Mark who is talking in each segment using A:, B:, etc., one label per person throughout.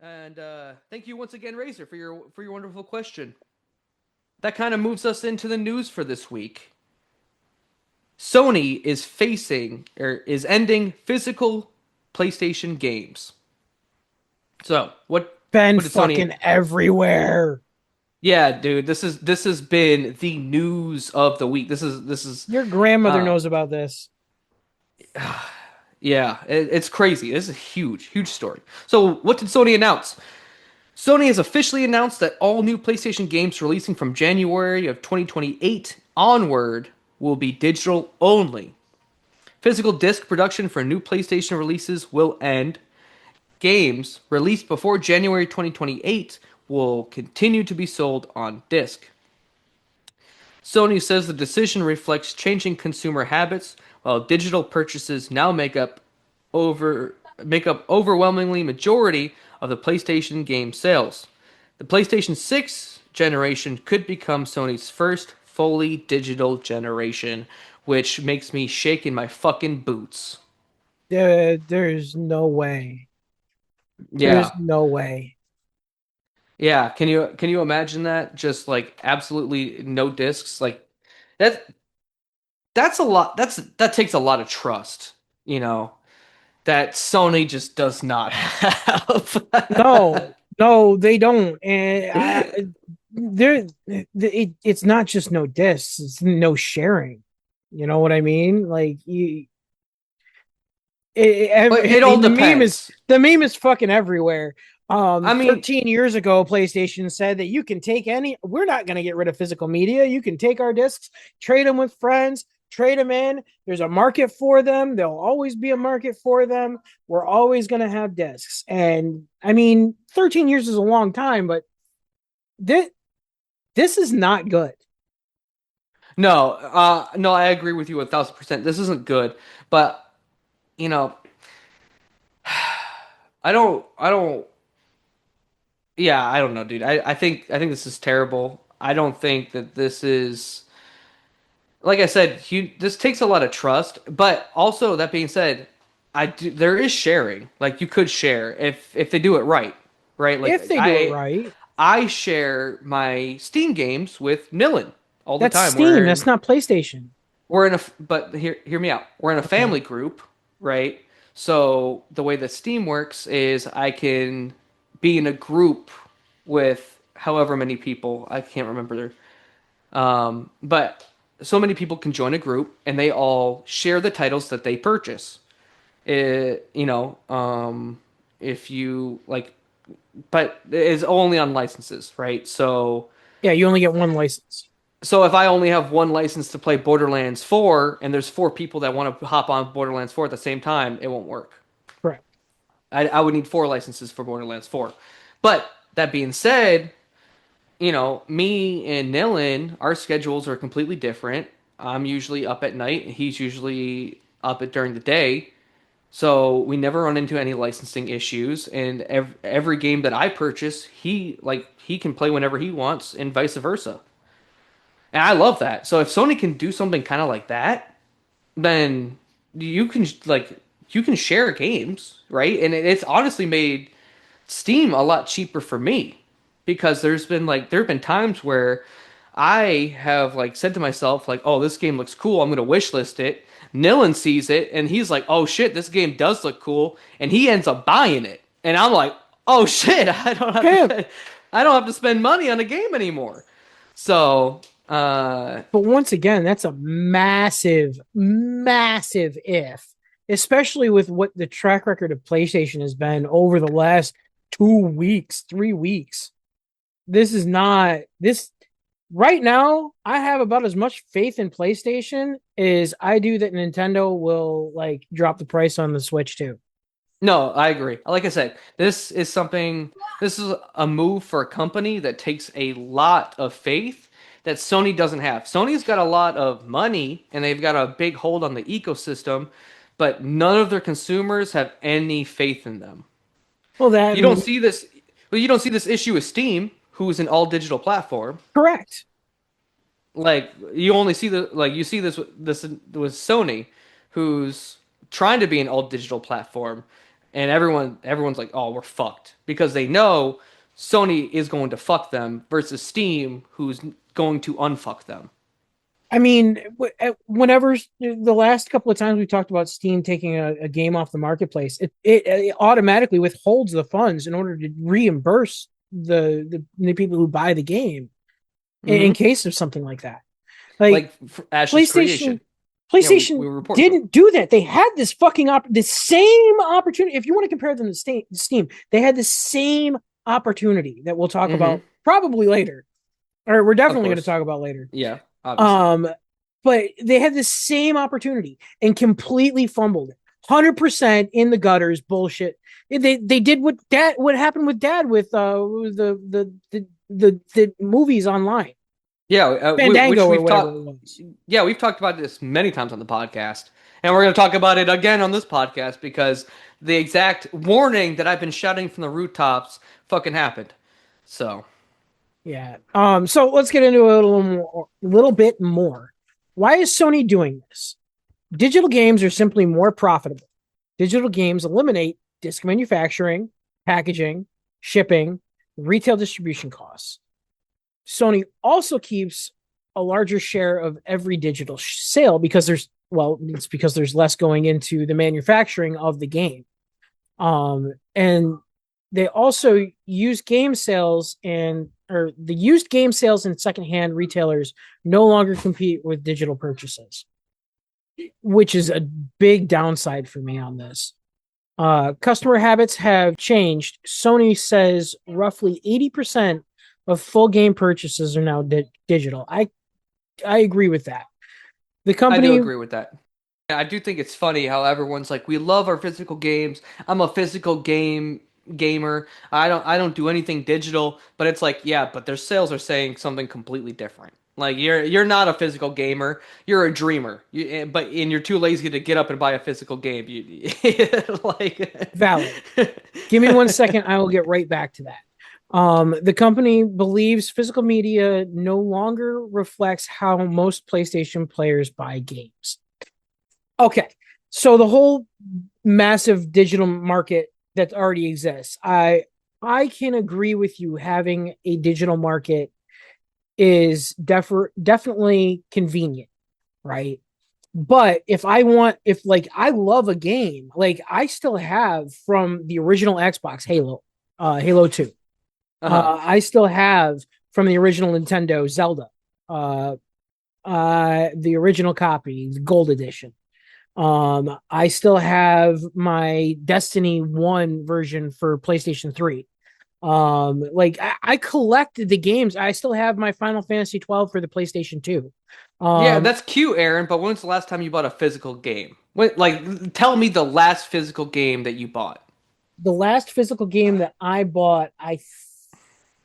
A: And thank you once again, Razor, for your wonderful question. That kind of moves us into the news for this week. Sony is facing or is ending physical PlayStation games. So
B: Been
A: what did Sony?
B: fucking everywhere.
A: Yeah, dude, this has been the news of the week. This is
B: Your grandmother
A: uh
B: knows about this.
A: yeah, it's crazy. This is a huge story. So what did Sony announce? Sony has officially announced that all new PlayStation games releasing from January of 2028 onward will be digital only. Physical disc production for new PlayStation releases will end. Games released before January 2028 will continue to be sold on disc. Sony says the decision reflects changing consumer habits, while digital purchases now over make up overwhelmingly majority of the PlayStation game sales. The PlayStation 6 generation could become Sony's first fully digital generation, which makes me shake in my fucking boots.
B: There's no way. There's
A: Yeah.
B: no way.
A: Yeah, can you imagine that? Just like absolutely no discs. Like that that's a lot. That takes a lot of trust, you know, that Sony just does not have.
B: No, no, they don't. And there, it's not just no discs. It's no sharing. You know what I mean? Like
A: But it all depends.
B: the meme is fucking everywhere.
A: I mean,
B: 13 years ago, PlayStation said that you can take we're not going to get rid of physical media. You can take our discs, trade them with friends, trade them in. There's a market for them. There'll always be a market for them. We're always going to have discs. And I mean, 13 years is a long time, but this, this is not good.
A: no, no, I agree with you 1,000%. This isn't good, but you know, I don't, yeah, I don't know, dude. I think this is terrible. I don't think that this is, like I said, this takes a lot of trust, but also that being said, there is sharing. Like you could share if they do it right, right?
B: If
A: Like
B: they do it right.
A: I share my Steam games with Nilin all the
B: That's
A: time.
B: Steam. That's not PlayStation.
A: We're in a but hear me out. We're in a
B: Okay.
A: family group, right? So the way that Steam works is I can be in a group with however many people. I can't remember. But so many people can join a group and they all share the titles that they purchase. You know, if you like, but it's only on licenses, right?
B: Yeah, you only get one license.
A: So if I only have one license to play Borderlands 4 and there's four people that want to hop on Borderlands 4 at the same time, it won't work.
B: Correct.
A: I would need four licenses for Borderlands 4. But that being said, you know, me and Nilin, our schedules are completely different. I'm usually up at night, and he's usually up at during the day. So we never run into any licensing issues. And every game that I purchase, he can play whenever he wants, and vice versa. And I love that. So if Sony can do something kind of like that, then you can you can share games, right? And it's honestly made Steam a lot cheaper for me because there have been times where I have like said to myself like, "Oh, this game looks cool. I'm going to wishlist it." Nilin sees it and he's like, "Oh shit, this game does look cool." And he ends up buying it. And I'm like, "Oh shit,
B: Yeah,
A: I don't have to spend money on a game anymore." So,
B: but once again, that's a massive, massive if, especially with what the track record of PlayStation has been over the last 2 weeks, 3 weeks. This is not this right now. I have about as much faith in PlayStation as I do that Nintendo will like drop the price on the Switch too.
A: no, I agree. Like I said, this is a move for a company that takes a lot of faith that Sony doesn't have. Sony's got a lot of money and they've got a big hold on the ecosystem, but none of their consumers have any faith in them.
B: Well, that
A: You don't see this, well, you don't see this issue with Steam, who's an all digital platform.
B: correct.
A: Like you only see you see this with Sony, who's trying to be an all digital platform, and everyone's like, "Oh, we're fucked," because they know Sony is going to fuck them versus Steam, who's going to unfuck them.
B: I mean, whenever the last couple of times we talked about Steam taking a game off the marketplace, it automatically withholds the funds in order to reimburse the people who buy the game in
A: Hmm.
B: case of something like that. Like
A: Like Ash's
B: PlayStation,
A: creation. Yeah, we
B: PlayStation
A: reported on.
B: didn't do that. They had this the same opportunity. If you want to compare them to Steam, they had the same opportunity that we'll talk
A: Hmm.
B: about probably later, or we're
A: Of
B: definitely going to
A: course.
B: talk about later.
A: Yeah, obviously.
B: Um, but they had the same opportunity and completely fumbled it. 100% in the gutters, bullshit. They did what happened with Dad with the movies online,
A: Yeah,
B: Fandango
A: which
B: or
A: we've
B: whatever it
A: talked.
B: was.
A: Yeah, we've talked about this many times on the podcast, and we're going to talk about it again on this podcast because the exact warning that I've been shouting from the rooftops fucking happened. So
B: Yeah. So let's get into it little bit more. Why is Sony doing this? Digital games are simply more profitable. Digital games eliminate disc manufacturing, packaging, shipping, retail distribution costs. Sony also keeps a larger share of every digital sale because it's because there's less going into the manufacturing of the game. And they also use game sales and or the used game sales and secondhand retailers no longer compete with digital purchases, which is a big downside for me on this. Customer habits have changed. Sony says roughly 80% of full game purchases are now digital. I agree with that. The
A: I do
B: company
A: agree with that. I do think it's funny how everyone's like, we love our physical games. I'm a physical gamer. I don't do anything digital. But it's like, yeah, but their sales are saying something completely different. Like you're not a physical gamer. You're a dreamer. You're too lazy to get up and buy a physical game. You like
B: valid. Give me 1 second. I will get right back to that. The company believes physical media no longer reflects how most PlayStation players buy games. Okay, so the whole massive digital market that already exists, I can agree with you. Having a digital market is definitely convenient, right? But if like I love a game, like I still have from the original Xbox Halo 2.
A: uh-huh.
B: I still have from the original Nintendo Zelda, uh, the original copy, the Gold Edition. I still have my Destiny 1 version for PlayStation 3. Like I collected the games. I still have my Final Fantasy 12 for the PlayStation 2.
A: Yeah,
B: Um,
A: that's cute, Aaron. But when's the last time you bought a physical game? Tell me the last physical game that you bought.
B: the last physical game that I bought, I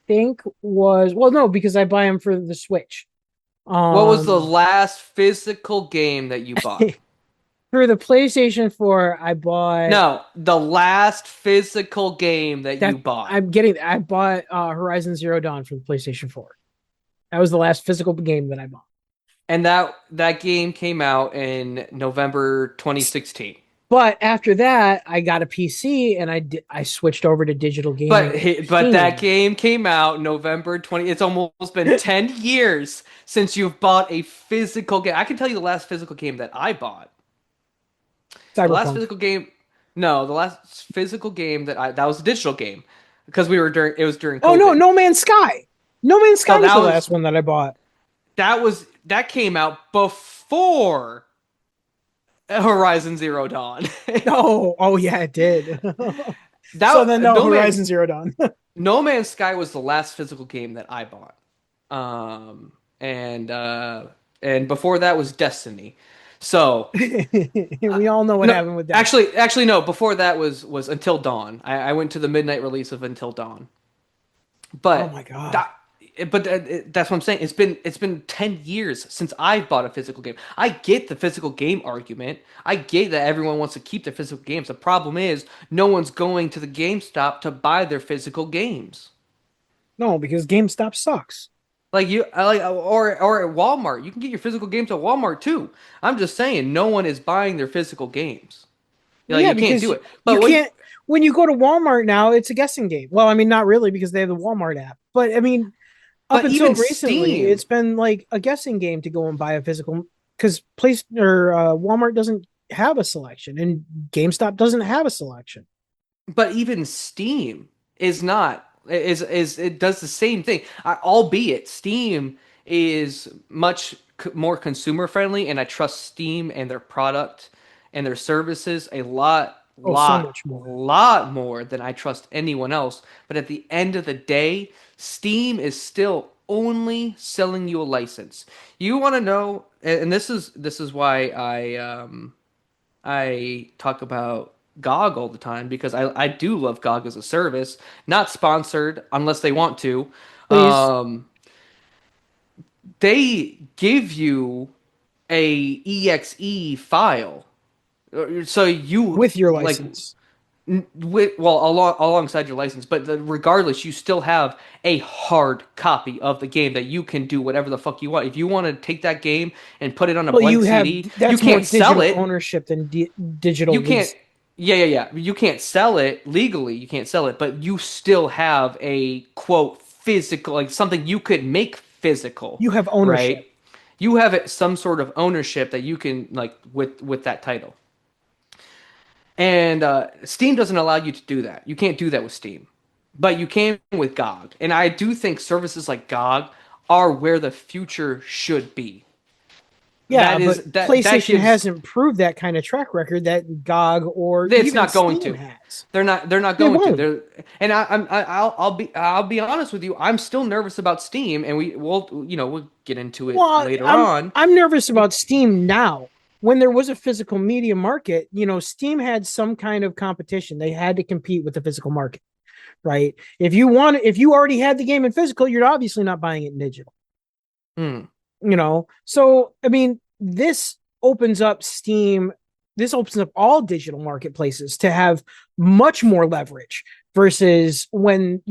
B: think was well, no, because I buy them for the Switch.
A: What was the
B: Um,
A: last physical game that you bought?
B: for the PlayStation 4, I bought
A: No, the last physical game that you
B: that
A: bought.
B: I bought Horizon Zero Dawn for the PlayStation 4. That was the last physical game that I bought.
A: And that game came out in November 2016.
B: But after that, I got a PC and I switched over to digital gaming through
A: But that
B: Steam.
A: game came out November 20. It's almost been 10 years since you've bought a physical game. I can tell you the last physical game that I bought. The last
B: Cyberpunk.
A: physical game, no, the last physical game that was a digital game because it was during
B: Oh no,
A: COVID.
B: No Man's Sky. No Man's
A: No,
B: Sky was the last one that I bought.
A: that came out before Horizon Zero Dawn.
B: Oh yeah, it did. So then
A: that
B: no, Horizon Zero Dawn.
A: No Man's Sky was the last physical game that I bought. Um, and uh, and before that was Destiny. So
B: We all know what
A: no,
B: happened with that.
A: actually no. Before that was Until Dawn. I went to the midnight release of Until Dawn.
B: Oh
A: But
B: my god.
A: that, that's what I'm saying. It's been 10 years since I've bought a physical game. I get the physical game argument. I get that everyone wants to keep their physical games. The problem is no one's going to the GameStop to buy their physical games.
B: No, because GameStop sucks.
A: Like or at Walmart. You can get your physical games at Walmart too. I'm just saying no one is buying their physical games.
B: Well,
A: Like
B: yeah,
A: you can't
B: because
A: do it.
B: you
A: But
B: can't. when you go to Walmart now, it's a guessing game. Well, I mean, not really because they have the Walmart app, but I mean, up
A: But
B: until
A: even
B: recently,
A: Steam,
B: it's been like a guessing game to go and buy a physical because place or Walmart doesn't have a selection and GameStop doesn't have a selection.
A: but even Steam is not is it does the same thing. Albeit Steam is much more consumer friendly, and I trust Steam and their product and their services a
B: Oh, so much more.
A: lot more than I trust anyone else. But at the end of the day, Steam is still only selling you a license. You want to know, and this is why I talk about GOG all the time because I do love GOG as a service, not sponsored unless they want to.
B: Please,
A: Um, they give you a exe file, so you
B: with your
A: like
B: license.
A: well alongside your license, but regardless, you still have a hard copy of the game that you can do whatever the fuck you want. If you want to take that game and put it on a
B: Well,
A: blank
B: you have
A: CD, you
B: that's more
A: can't sell
B: digital
A: it.
B: ownership than digital
A: You can't.
B: lease.
A: Yeah. You can't sell it legally. You can't sell it, but you still have a quote physical, like something you could make physical,
B: You have
A: right?
B: ownership.
A: You have some sort of ownership that you can like with that title. And Steam doesn't allow you to do that. You can't do that with Steam, but you can with GOG. And I do think services like GOG are where the future should be.
B: Yeah,
A: That is
B: but
A: that
B: PlayStation
A: gives.
B: hasn't proved that kind of track record that GOG or
A: It's
B: even
A: not going
B: Steam
A: to.
B: has.
A: They're not
B: They
A: going to.
B: won't.
A: They're and I'll be honest with you. I'm still nervous about Steam, and we'll get into it
B: Well,
A: later
B: I'm
A: on.
B: I'm nervous about Steam now. When there was a physical media market, Steam had some kind of competition. They had to compete with the physical market, right? If you already had the game in physical, you're obviously not buying it in digital.
A: Hmm.
B: So I mean, this opens up all digital marketplaces to have much more leverage versus when,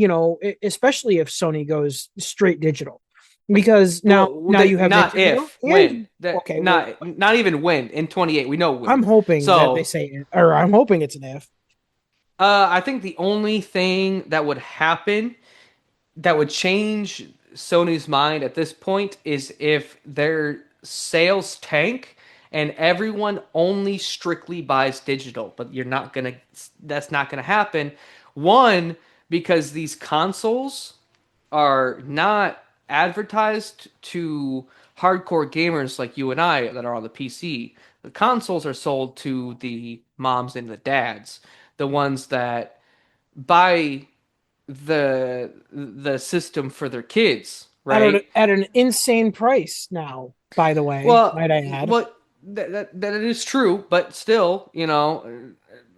B: especially if Sony goes straight digital. Because now
A: Well,
B: now
A: they
B: you have
A: not
B: Nintendo
A: if when
B: and
A: that
B: okay, well,
A: not even when in 28 we know
B: I'm
A: when.
B: hoping that they
A: So
B: say or I'm hoping it's an if.
A: I think the only thing that would happen that would change Sony's mind at this point is if their sales tank and everyone only strictly buys digital, but that's not gonna happen. One, because these consoles are not advertised to hardcore gamers like you and I that are on the PC. The consoles are sold to the moms and the dads, the ones that buy the system for their kids, right?
B: At an insane price now, by the way,
A: Well,
B: might I add.
A: what that is true, but still,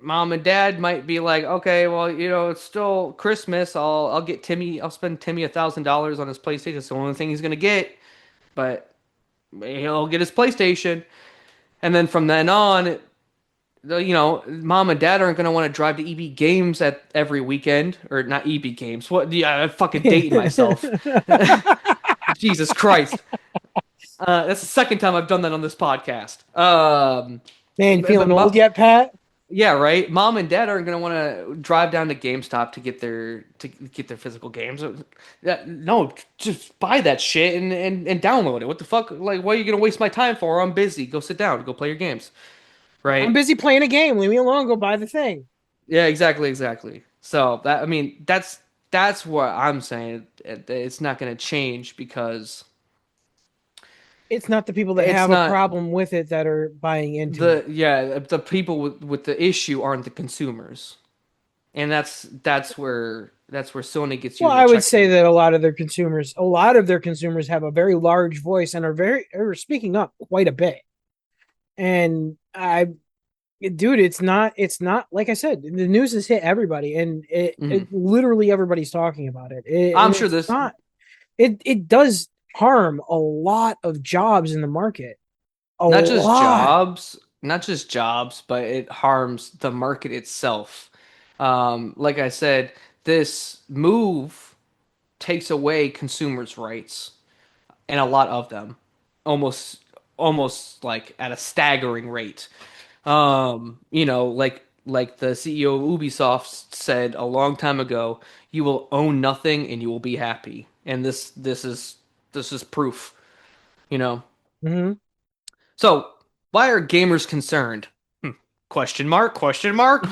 A: mom and dad might be like, okay, well, it's still Christmas. I'll spend Timmy $1,000 on his PlayStation. It's the only thing he's gonna get, but he'll get his PlayStation, and then from then on, mom and dad aren't going to want to drive to EB Games at every weekend or not EB Games. What? Yeah, I'm fucking dating myself. Jesus Christ. That's the second time I've done that on this podcast.
B: Man,
A: But
B: feeling old yet, Pat?
A: yeah, right. Mom and dad aren't going to want to drive down to GameStop to get their physical games. No, just buy that shit and download it. What the fuck? Like, why are you going to waste my time for? I'm busy. Go sit down. Go play your games.
B: I'm
A: Right?
B: busy playing a game. Leave me alone. Go buy the thing.
A: Yeah, exactly. So I mean, that's what I'm saying. It's not going to change because
B: It's not the people that
A: it's
B: have a
A: not
B: problem with it that are buying into it.
A: the people with the issue aren't the consumers, and that's where Sony gets you
B: Well,
A: in the
B: I would say
A: checkmate.
B: that a lot of their consumers have a very large voice and are speaking up quite a bit. And dude, it's not like I said, the news has hit everybody, and
A: Hmm.
B: it literally everybody's talking about it.
A: I'm
B: And
A: sure
B: it's
A: this
B: not. It does harm a lot of jobs in the market. A lot.
A: not just jobs, but it harms the market itself. Like I said, this move takes away consumers' rights and a lot of them, almost almost like at a staggering rate. Like like the CEO of Ubisoft said a long time ago, you will own nothing and you will be happy. And this is proof, you know.
B: Hmm.
A: So, why are gamers concerned? Question mark, question mark.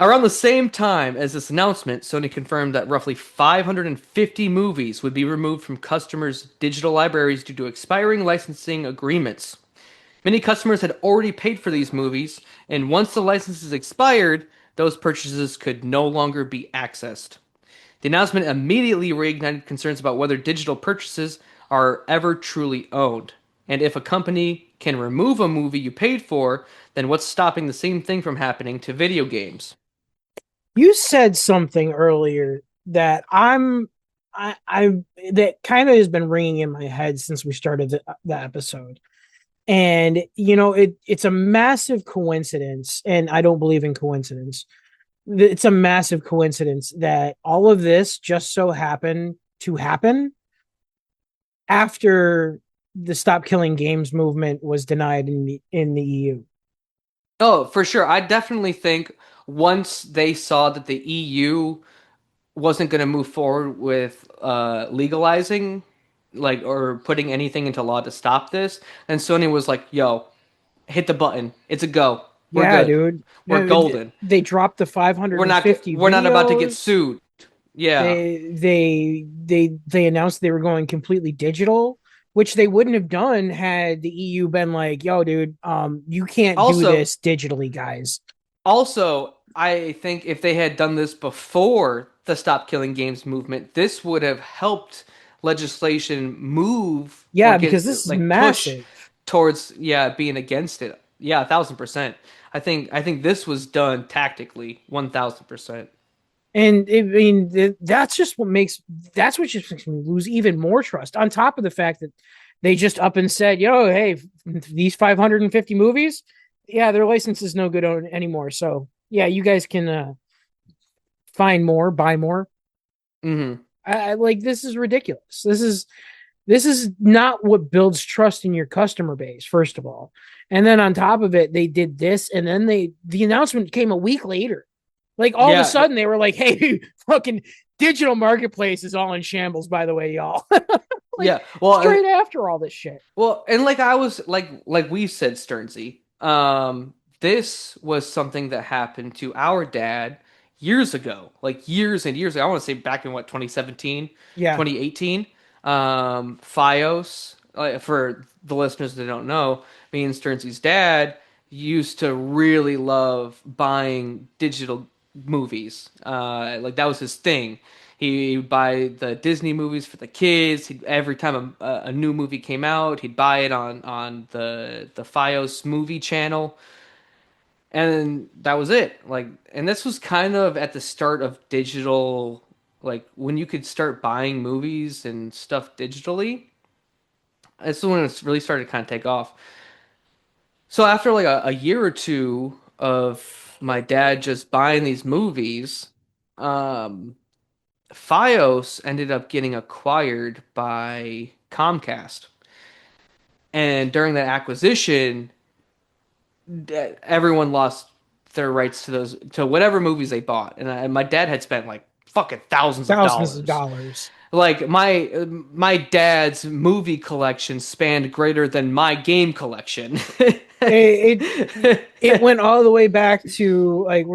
A: Around the same time as this announcement, Sony confirmed that roughly 550 movies would be removed from customers' digital libraries due to expiring licensing agreements. Many customers had already paid for these movies, and once the licenses expired, those purchases could no longer be accessed. The announcement immediately reignited concerns about whether digital purchases are ever truly owned. And if a company can remove a movie you paid for, then what's stopping the same thing from happening to video games?
B: You said something earlier that I that kind of has been ringing in my head since we started the episode. And it's a massive coincidence, and I don't believe in coincidence. It's a massive coincidence that all of this just so happened to happen after the Stop Killing Games movement was denied in the EU.
A: Oh, for sure. I definitely think once they saw that the EU wasn't going to move forward with legalizing, like, or putting anything into law to stop this, then Sony was like, yo, hit the button. It's a go. We're
B: Yeah,
A: good.
B: dude.
A: We're golden.
B: They dropped the
A: We're not
B: 550
A: we're not about to get
B: videos.
A: sued. Yeah.
B: They announced they were going completely digital, which they wouldn't have done had the EU been like, "Yo, dude, you can't do
A: Also,
B: this digitally, guys."
A: I think if they had done this before the Stop Killing Games movement, this would have helped legislation move or
B: Yeah, because
A: get
B: this is
A: like push
B: massive.
A: towards being against it. Yeah, 1,000%. I think this was done tactically, 1,000%.
B: And I mean, that's what just makes me lose even more trust. On top of the fact that they just up and said, "Yo, hey, these 550 movies, yeah, their license is no good anymore. So yeah, you guys can find more, buy more."
A: Hmm.
B: I like this is ridiculous. This is not what builds trust in your customer base, first of all. And then on top of it, they did this, and then the announcement came a week later. Like all of a
A: Yeah,
B: sudden they were like, "Hey, fucking digital marketplace is all in shambles, by the way, y'all." Like
A: yeah. Well,
B: straight after all this shit.
A: and like I was like we said, Sternsey, this was something that happened to our dad years ago, like years and years ago. I want to say back in what 2017,
B: Yeah.
A: 2018. FiOS, for the listeners that don't know, me and Sternsey's dad used to really love buying digital movies. Like that was his thing. He'd buy the Disney movies for the kids. Every time a new movie came out, he'd buy it on the FiOS movie channel, and that was it. Like, and this was kind of at the start of digital, like when you could start buying movies and stuff digitally. This is when it really started to kind of take off. So after like a year or two of my dad just buying these movies, um, FiOS ended up getting acquired by Comcast. And during that acquisition, everyone lost their rights to those to whatever movies they bought. And my dad had spent like fucking thousands of
B: Thousands of
A: dollars.
B: dollars.
A: Like my dad's movie collection spanned greater than my game collection.
B: It it went all the way back to like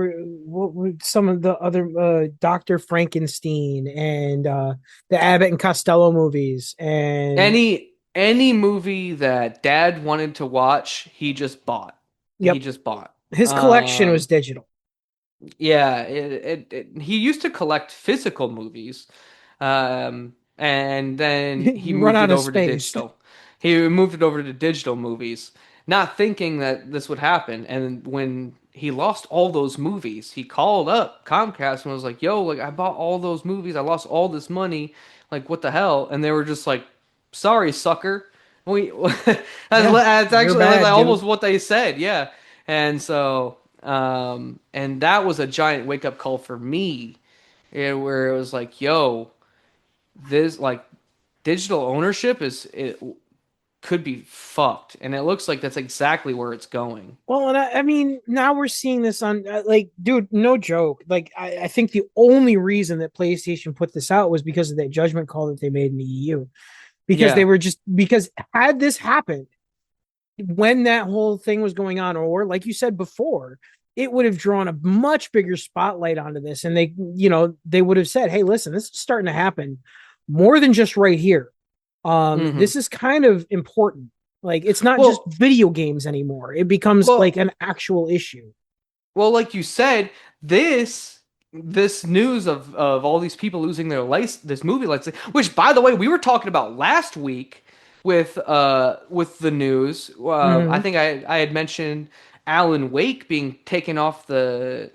B: some of the other Dr. Frankenstein and the Abbott and Costello movies and
A: Any movie that dad wanted to watch, he just bought. He
B: yep,
A: just bought.
B: his collection was digital.
A: Yeah, he used to collect physical movies, and then he
B: You run
A: moved
B: out
A: it
B: of
A: over to
B: space.
A: digital. He moved it over to digital movies, not thinking that this would happen. And when he lost all those movies, he called up Comcast and was like, "Yo, like I bought all those movies, I lost all this money, like what the hell?" And they were just like, "Sorry, sucker." We
B: Yeah,
A: that's
B: you're
A: actually like
B: bad,
A: almost
B: dude.
A: what they said, yeah. And so and that was a giant wake up call for me, where it was like, yo, this like digital ownership is could be fucked, and it looks like that's exactly where it's going.
B: Well, and I mean, now we're seeing this on like, dude, no joke. Like, I think the only reason that PlayStation put this out was because of that judgment call that they made in the EU. Because they
A: Yeah.
B: were just because had this happened when that whole thing was going on, or like you said before, it would have drawn a much bigger spotlight onto this, and they would have said, "Hey, listen, this is starting to happen more than just right here.
A: Hmm.
B: This is kind of important. Like, it's not just
A: Well,
B: video games anymore. It becomes like
A: well,
B: an actual issue."
A: well, like you said, this news of all these people losing their license, this movie license, which by the way, we were talking about last week with the news. I
B: Mm-hmm.
A: think I had mentioned Alan Wake being taken off the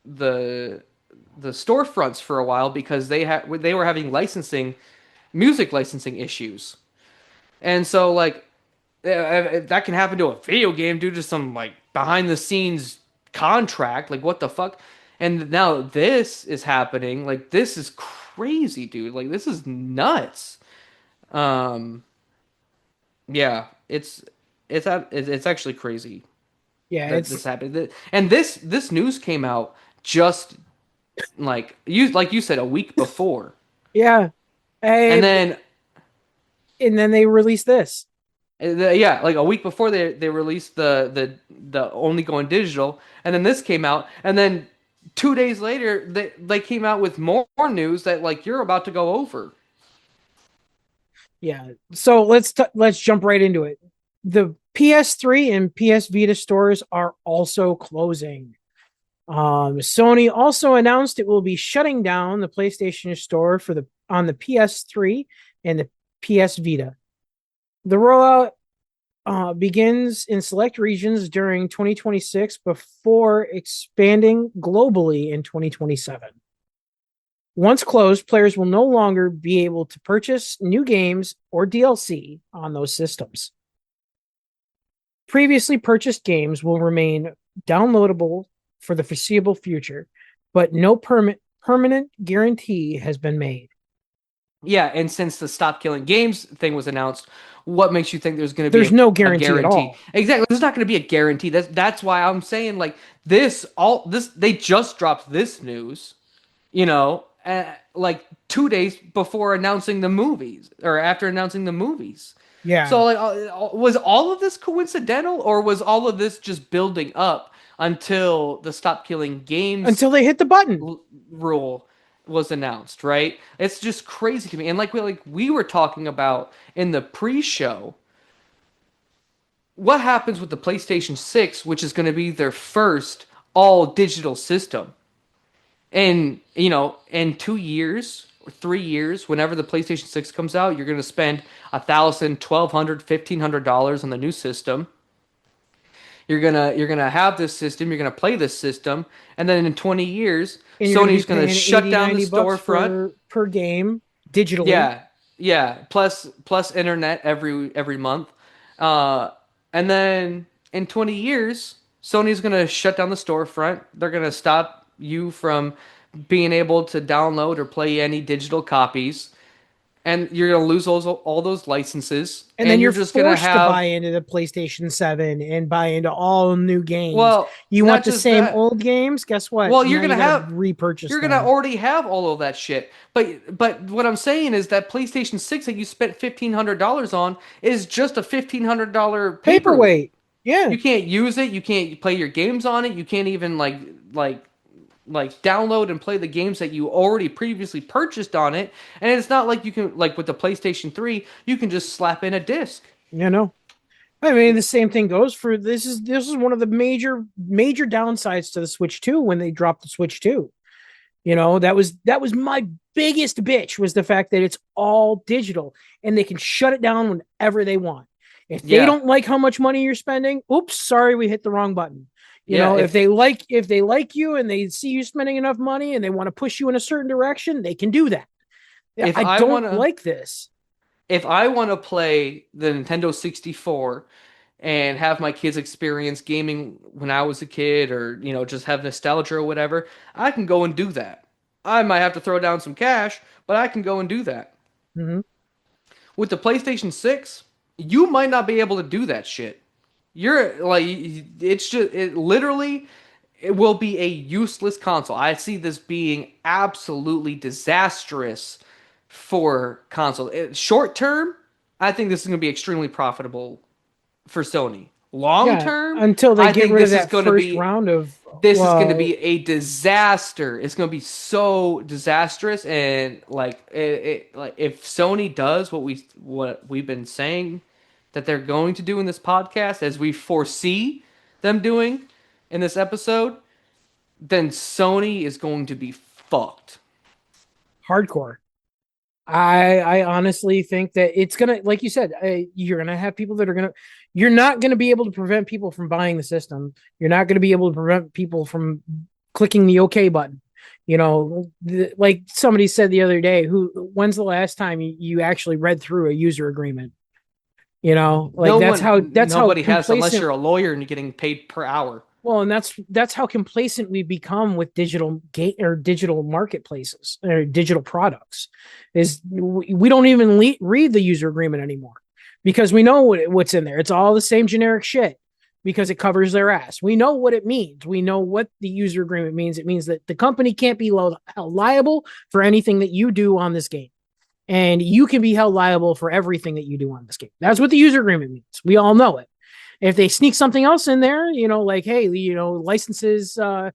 A: the storefronts for a while because they were having music licensing issues. And so like that can happen to a video game due to some like behind the scenes contract. Like what the fuck? And now this is happening. Like this is crazy, dude. Like this is nuts. Um, yeah, it's actually crazy
B: Yeah,
A: that
B: it's
A: this happened. And this news came out just like you said a week before,
B: yeah.
A: and
B: Hey,
A: then
B: and then they released this.
A: Yeah, like a week before they released the only going digital, and then this came out, and then 2 days later they came out with more news that like you're about to go over.
B: Yeah. So let's jump right into it. The PS3 and PS Vita stores are also closing. Sony also announced it will be shutting down the PlayStation Store for the on the PS3 and the PS Vita. The rollout begins in select regions during 2026 before expanding globally in 2027. Once closed, players will no longer be able to purchase new games or DLC on those systems. Previously purchased games will remain downloadable for the foreseeable future, but no permanent guarantee has been made.
A: Yeah, and since the Stop Killing Games thing was announced, what makes you think there's going to be
B: There's no
A: a
B: guarantee at
A: guarantee?
B: all.
A: Exactly, there's not going to be a guarantee. That's why I'm saying like this they just dropped this news, like 2 days before announcing the movies or after announcing the movies.
B: Yeah,
A: So like, was all of this coincidental, or was all of this just building up until the Stop Killing Games
B: until they hit the button.
A: rule was announced? Right? It's just crazy to me. And like we were talking about in the pre-show, what happens with the PlayStation 6, which is going to be their first all digital system? And in 2 years or 3 years, whenever the PlayStation 6 comes out, you're going to spend 1,000, 1,200, $1,500 on the new system. You're gonna have this system, you're gonna play this system, and then in 20 years,
B: And you're going to be
A: Sony's gonna
B: paying
A: shut
B: 80,
A: down the
B: 90 bucks
A: storefront.
B: per game digitally.
A: Yeah, yeah. Plus internet every month. Uh, and then in 20 years, Sony's gonna shut down the storefront. They're gonna stop you from being able to download or play any digital copies, and you're gonna lose all those licenses,
B: And then
A: and you're
B: you're
A: just gonna
B: forced to buy
A: have,
B: into the PlayStation 7 and buy into all new games.
A: well,
B: You want
A: not
B: the
A: just
B: same
A: that.
B: old games? Guess what?
A: Well,
B: Now you got to repurchase
A: you're gonna
B: them.
A: already have all of that shit. But what I'm saying is that PlayStation 6 that you spent $1,500 on is just a $1,500 paperweight.
B: Paperweight. Yeah.
A: You can't use it. You can't play your games on it. You can't even like like download and play the games that you already previously purchased on it. And it's not like you can like with the PlayStation 3, you can just slap in a disc.
B: You know. I mean, the same thing goes for this is one of the major downsides to the Switch 2 when they dropped the Switch 2. That was my biggest bitch was the fact that it's all digital and they can shut it down whenever they want. If they
A: Yeah.
B: don't like how much money you're spending, oops, sorry, we hit the wrong button.
A: Yeah,
B: If they like you and they see you spending enough money and they want to push you in a certain direction, they can do that. Yeah,
A: if
B: I
A: I want
B: don't
A: to
B: like this.
A: if I want to play the Nintendo 64 and have my kids experience gaming when I was a kid, or just have nostalgia or whatever, I can go and do that. I might have to throw down some cash, but I can go and do that.
B: Mhm.
A: With the PlayStation 6, you might not be able to do that shit. You're like, it's just, it literally, it will be a useless console. I see this being absolutely disastrous for console. Short term, I think this is going to be extremely profitable for Sony. Long
B: Yeah,
A: term,
B: until they
A: I
B: get
A: think
B: rid of
A: this is
B: that
A: going to
B: first
A: be
B: round of,
A: this is going to
B: well,
A: be a disaster. It's going to be so disastrous, and like like if Sony does what we've been saying that they're going to do in this podcast, as we foresee them doing in this episode, then Sony is going to be fucked.
B: hardcore. I honestly think that it's gonna, like you said, you're gonna have people that are gonna. You're not gonna be able to prevent people from buying the system. You're not gonna be able to prevent people from clicking the OK button. Like somebody said the other day, when's the last time you actually read through a user agreement? Like
A: No one,
B: that's how
A: nobody has unless
B: complacent.
A: you're a lawyer and you're getting paid per hour.
B: Well, and that's how complacent we've become with digital gate or digital marketplaces or digital products. Is we don't even read the user agreement anymore because we know what's in there. It's all the same generic shit because it covers their ass. We know what it means. We know what the user agreement means. It means that the company can't be held liable for anything that you do on this game, and you can be held liable for everything that you do on this game. That's what the user agreement means. We all know it. If they sneak something else in there, like, hey, licenses can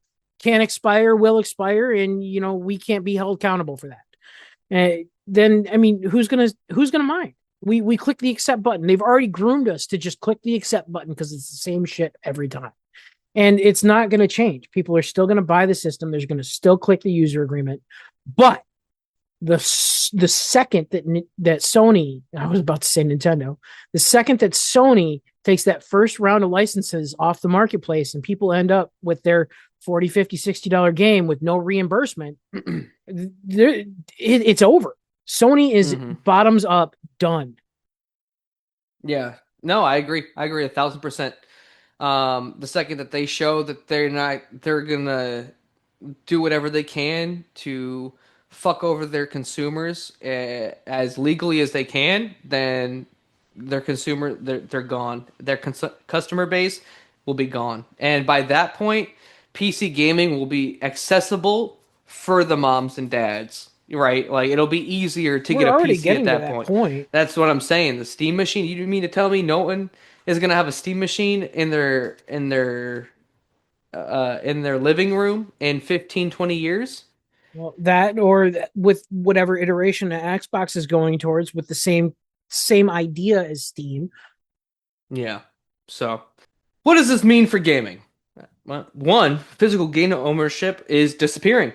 B: expire, will expire, and we can't be held accountable for that. Then I mean, who's gonna mind? We click the accept button. They've already groomed us to just click the accept button because it's the same shit every time. And it's not going to change. People are still going to buy the system. They're going to still click the user agreement. But the the second that Sony, I was about to say Nintendo, the second that Sony takes that first round of licenses off the marketplace and people end up with their 40, 50, $60 game with no reimbursement, it's over. Sony is
A: Hmm.
B: bottoms up done.
A: Yeah. No, I agree. I agree 1,000%. The second that they show that they're gonna do whatever they can to fuck over their consumers as legally as they can, then they're gone. Their customer base will be gone, and by that point, PC gaming will be accessible for the moms and dads. Right? Like it'll be easier to get
B: We're
A: a
B: already
A: PC at
B: getting to
A: that
B: that
A: point.
B: point.
A: That's what I'm saying. The Steam machine. You mean to tell me no one is gonna have a Steam machine in their living room in 15, 20 years?
B: Well, that or with whatever iteration that Xbox is going towards with the same idea as Steam.
A: Yeah. So, what does this mean for gaming? Well, one, physical game ownership is disappearing.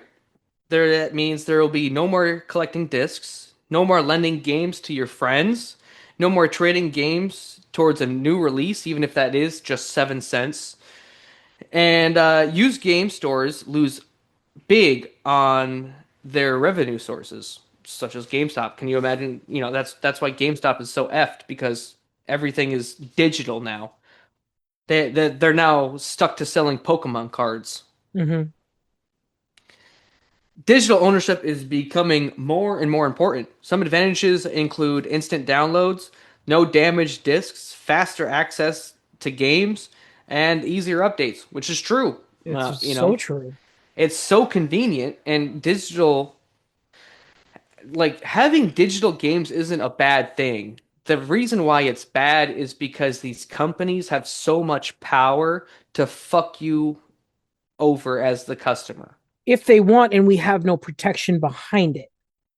A: That means there will be no more collecting discs, no more lending games to your friends, no more trading games towards a new release, even if that is just 7 cents. And used game stores lose big on their revenue sources, such as GameStop. Can you imagine? That's why GameStop is so effed because everything is digital now. They're now stuck to selling Pokemon cards.
B: Mm-hmm.
A: Digital ownership is becoming more and more important. Some advantages include instant downloads, no damaged discs, faster access to games, and easier updates, which is true.
B: It's just
A: You
B: so
A: know,
B: true.
A: it's so convenient, and having digital games isn't a bad thing. The reason why it's bad is because these companies have so much power to fuck you over as the customer.
B: If they want, and we have no protection behind it.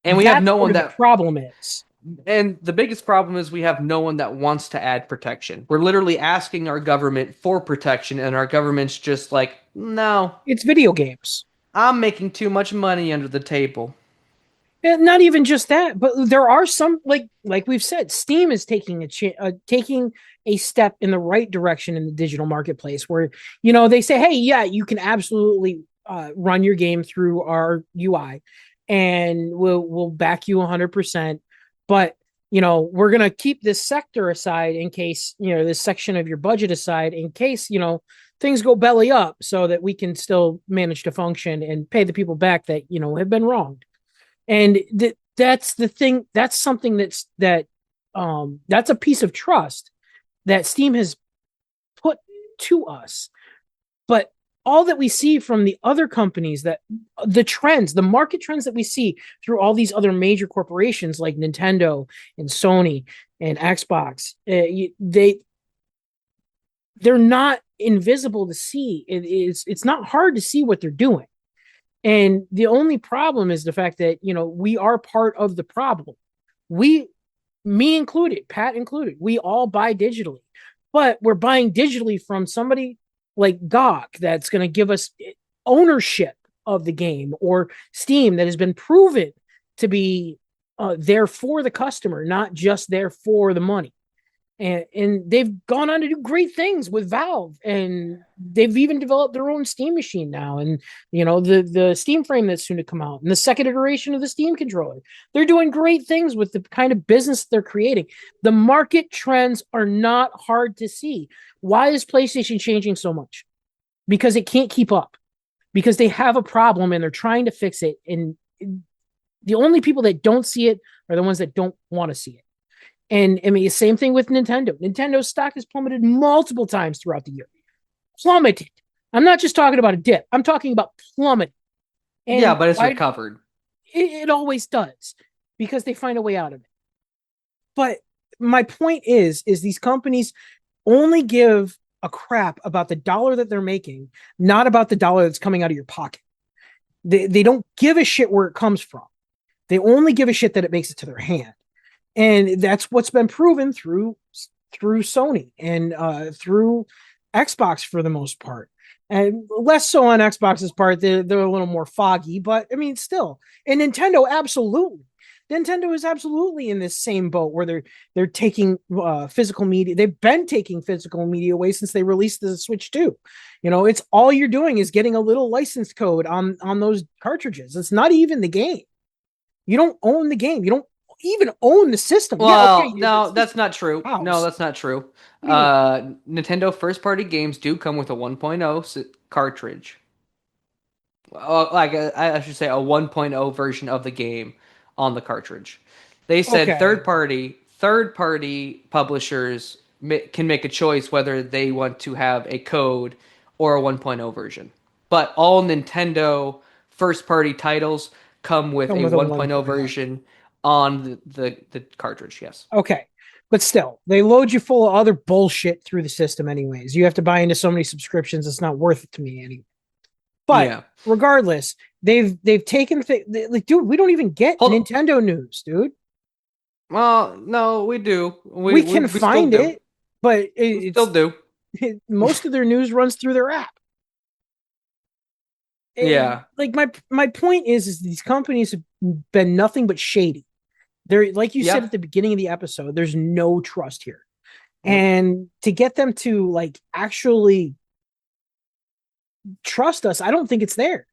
A: And we have
B: That's
A: no
B: where
A: one
B: the
A: that
B: problem is.
A: and the biggest problem is we have no one that wants to add protection. We're literally asking our government for protection and our government's just like, "No,
B: It's video games.
A: I'm making too much money under the table."
B: And not even just that, but there are some like we've said, Steam is taking a step in the right direction in the digital marketplace where they say, hey, yeah, you can absolutely run your game through our UI, and we'll back you 100%. But we're gonna keep this sector aside in case this section of your budget aside in case things go belly up, so that we can still manage to function and pay the people back that have been wronged. And that's the thing. That's something that That's a piece of trust that Steam has put to us. But all that we see from the other companies, that the trends, the market trends that we see through all these other major corporations like Nintendo and Sony and Xbox, they're not invisible to see. It's not hard to see what they're doing. And the only problem is the fact that, we are part of the problem. We, me included, Pat included, we all buy digitally, but we're buying digitally from somebody like GOG that's going to give us ownership of the game, or Steam that has been proven to be there for the customer, not just there for the money. And they've gone on to do great things with Valve, and they've even developed their own Steam machine now, and the Steam frame that's soon to come out, and the second iteration of the Steam controller. They're doing great things with the kind of business they're creating. The market trends are not hard to see. Why is PlayStation changing so much? Because it can't keep up. Because they have a problem and they're trying to fix it. And the only people that don't see it are the ones that don't want to see it. And I mean, same thing with Nintendo. Nintendo's stock has plummeted multiple times throughout the year. Plummeted. I'm not just talking about a dip. I'm talking about plummeted.
A: Yeah,
B: And
A: but it's
B: why
A: recovered.
B: it always does, because they find a way out of it. But my point is these companies only give a crap about the dollar that they're making, not about the dollar that's coming out of your pocket. They don't give a shit where it comes from. They only give a shit that it makes it to their hand. And that's what's been proven through Sony and through Xbox for the most part, and less so on Xbox's part. They're a little more foggy, but I mean, still, and Nintendo absolutely. Nintendo is absolutely in this same boat where they're taking physical media. They've been taking physical media away since they released the Switch 2. It's all you're doing is getting a little license code on those cartridges. It's not even the game. You don't own the game. You don't even own the system. Yeah, okay,
A: Well,
B: the
A: no, that's
B: system
A: not true. No,
B: house.
A: that's not true.
B: What do you mean?
A: Nintendo first party games do come with a 1.0 cartridge. Like I should say a 1.0 version of the game on the cartridge. They said
B: Okay.
A: third party publishers can make a choice whether they want to have a code or a 1.0 version. But all Nintendo first party titles come with
B: Come
A: a
B: with a
A: 1.0
B: 1.0.
A: version on the cartridge. Yes.
B: Okay. But still, they load you full of other bullshit through the system anyways. You have to buy into so many subscriptions, it's not worth it to me anyway. But
A: Yeah.
B: regardless, they've taken like, dude, we don't even get
A: Hold.
B: Nintendo news, dude.
A: Well, no, we do. We
B: We
A: we
B: can
A: we still
B: find
A: do.
B: it, but
A: We still do.
B: most of their news runs through their app.
A: Yeah.
B: Like my point is these companies have been nothing but shady. There, like you said
A: Yeah.
B: at the beginning of the episode, there's no trust here.
A: Yep.
B: And to get them to like actually trust us, I don't think it's there.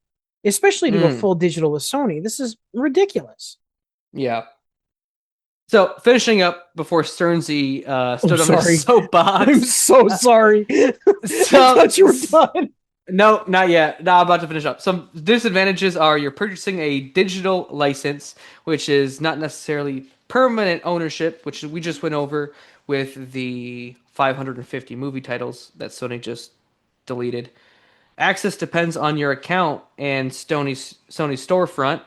B: Especially to go
A: Mm.
B: full digital with Sony. This is ridiculous.
A: Yeah. So finishing up before Sternsey
B: I'm
A: stood on his
B: sorry. I'm
A: soapbox.
B: so sorry. I
A: So
B: thought you were done.
A: no, not yet. No, I'm about to finish up. Some disadvantages are you're purchasing a digital license, which is not necessarily permanent ownership, which we just went over with the 550 movie titles that Sony just deleted. Access depends on your account and Sony's storefront.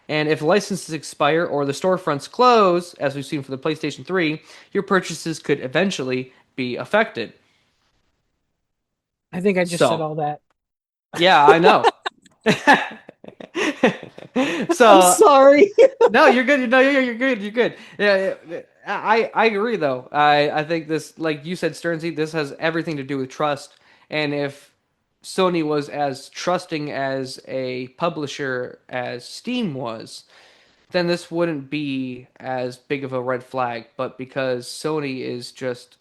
A: And if licenses expire or the storefronts close, as we've seen for the PlayStation 3, your purchases could eventually be affected.
B: I think I just said
A: So,
B: all that.
A: yeah, I know.
B: I'm
A: So,
B: sorry.
A: no, you're good. No, you're good. You're good. Yeah, yeah, I agree though. I think this, like you said, Sternsey, this has everything to do with trust. And if Sony was as trusting as a publisher as Steam was, then this wouldn't be as big of a red flag. But because Sony is just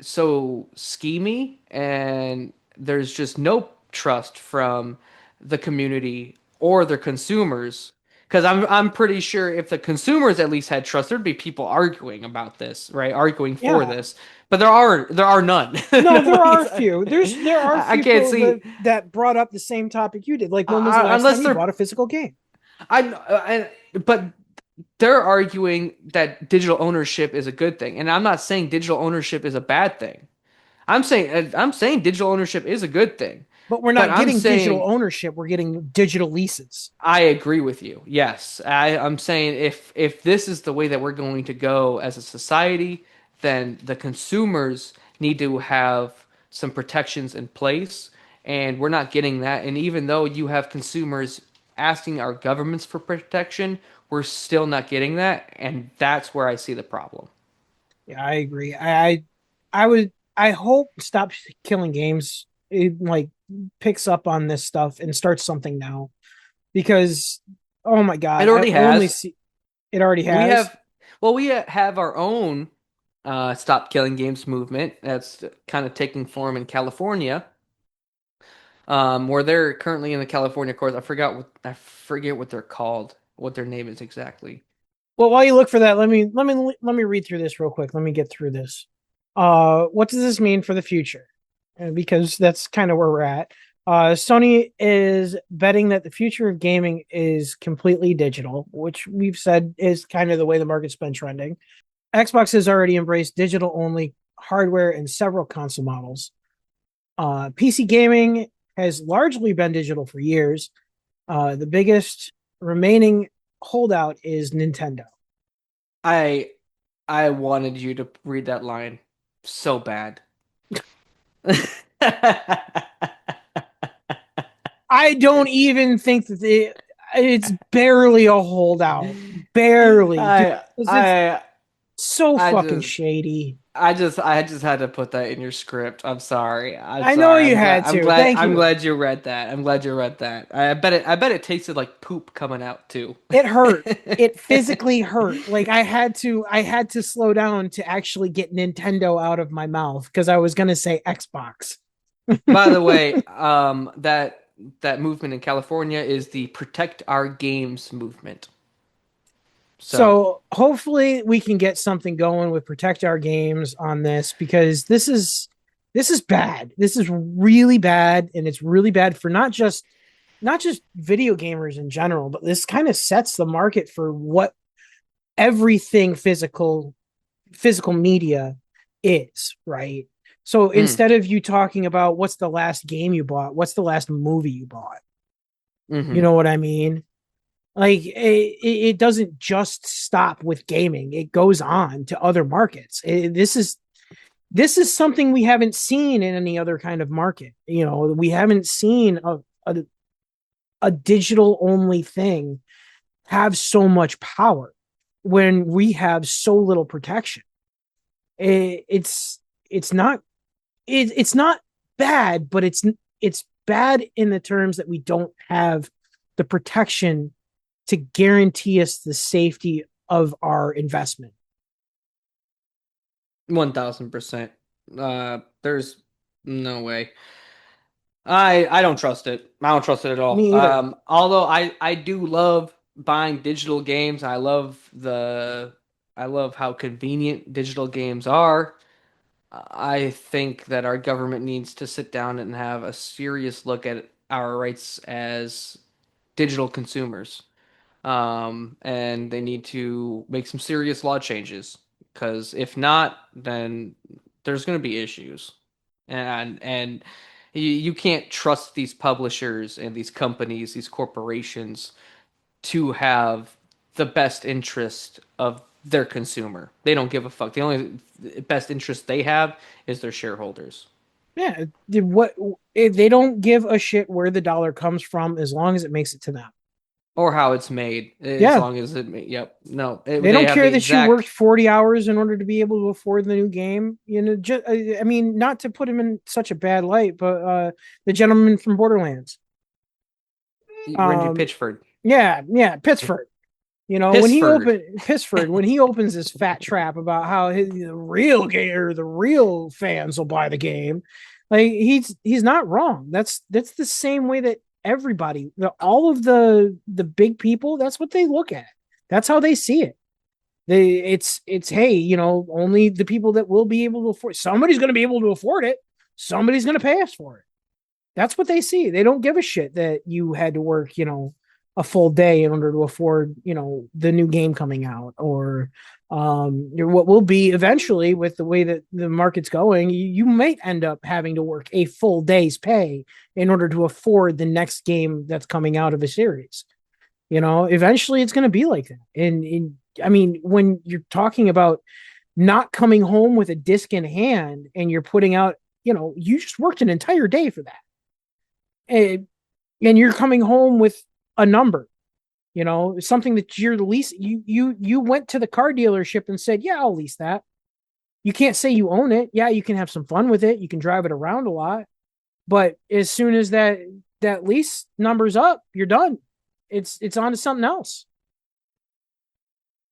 A: so schemy and there's just no trust from the community or their consumers, because I'm pretty sure if the consumers at least had trust, there'd be people arguing about this, right? Arguing for
B: Yeah.
A: this, but there are none.
B: No, there are
A: Nobody's.
B: a few. There are a
A: I
B: few
A: can't
B: people that
A: see.
B: brought up the same topic you did. Like, when was the last time
A: Unless
B: you
A: they're
B: bought a physical game?
A: I but they're arguing that digital ownership is a good thing, and I'm not saying digital ownership is a bad thing. I'm saying digital ownership is a good thing,
B: But we're
A: but
B: not
A: I'm
B: getting digital
A: saying
B: ownership. We're getting digital leases.
A: I agree with you. Yes, I'm saying if this is the way that we're going to go as a society, then the consumers need to have some protections in place, and we're not getting that. And even though you have consumers asking our governments for protection, we're still not getting that, and that's where I see the problem.
B: Yeah, I agree. I would. I hope Stop Killing Games it like picks up on this stuff and starts something now because oh my god,
A: It
B: I
A: already
B: only
A: has.
B: see it already
A: We
B: has.
A: have, well, we have our own stop killing games movement that's kind of taking form in California, where they're currently in the California courts. I forget what they're called, what their name is exactly.
B: Well, while you look for that, let me read through this real quick. Let me get through this. What does this mean for the future? Because that's kind of where we're at. Sony is betting that the future of gaming is completely digital, which we've said is kind of the way the market's been trending. Xbox has already embraced digital only hardware in several console models. PC gaming has largely been digital for years. The biggest remaining holdout is Nintendo.
A: I I wanted you to read that line so bad.
B: I don't even think that it's barely a holdout, barely, dude,
A: I
B: because it's
A: I
B: so
A: I
B: fucking
A: just
B: shady.
A: I just had to put that in your script. I'm sorry. I'm
B: I know
A: sorry.
B: you had to. Thank
A: I'm
B: you.
A: glad you read that. I'm glad you read that. I bet it tasted like poop coming out too.
B: It hurt. It physically hurt. Like I had to slow down to actually get Nintendo out of my mouth because I was gonna say Xbox.
A: By the way, that movement in California is the Protect Our Games movement. So,
B: So hopefully we can get something going with Protect Our Games on this because this is bad. This is really bad, and it's really bad for not just video gamers in general, but this kind of sets the market for what everything physical media is, right? So
A: mm,
B: instead of you talking about what's the last game you bought, what's the last movie you bought? You
A: hmm
B: know what I mean? Like it doesn't just stop with gaming; it goes on to other markets. This is something we haven't seen in any other kind of market. You know, we haven't seen a digital only thing have so much power when we have so little protection. It, it's not it's not bad, but it's bad in the terms that we don't have the protection to guarantee us the safety of our investment.
A: 1000%. There's no way. I don't trust it. I don't trust it at all.
B: Me either.
A: Although I do love buying digital games. I love how convenient digital games are. I think that our government needs to sit down and have a serious look at our rights as digital consumers. And they need to make some serious law changes because if not, then there's going to be issues, and you can't trust these publishers and these companies, these corporations to have the best interest of their consumer. They don't give a fuck. The only best interest they have is their shareholders
B: Yeah, what they don't give a shit where the dollar comes from as long as it makes it to them.
A: or how it's made, as
B: Yeah,
A: long as it. Yep. No,
B: they
A: they
B: don't
A: have the
B: care that you worked
A: exact.
B: 40 hours in order to be able to afford the new game. You know, I mean, not to put him in such a bad light, but the gentleman from Borderlands.
A: Randy
B: Um,
A: Pitchford.
B: yeah, yeah, Pittsford. You know,
A: Pittsford.
B: When he opens his fat trap about how the real gamer, the real fans will buy the game, like he's not wrong. That's the same way that everybody, all of the big people, that's what they look at. That's how they see it. It's hey, only the people that will be able to afford. Somebody's going to be able to afford it. Somebody's going to pay us for it. That's what they see. They don't give a shit that you had to work, a full day in order to afford, the new game coming out, or what will be eventually, with the way that the market's going, you might end up having to work a full day's pay in order to afford the next game that's coming out of a series. Eventually it's going to be like that. And I mean, when you're talking about not coming home with a disc in hand and you're putting out, you just worked an entire day for that. And you're coming home with a number, something that you're lease. You went to the car dealership and said, yeah, I'll lease that. You can't say you own it. Yeah, you can have some fun with it. You can drive it around a lot. But as soon as that lease number's up, you're done. It's on to something else.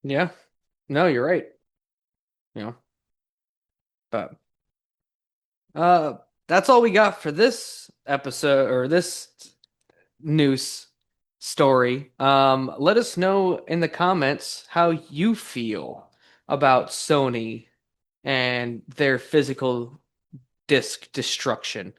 A: Yeah. No, you're right. You know, but uh that's all we got for this episode or this news story. Let us know in the comments how you feel about Sony and their physical disc destruction.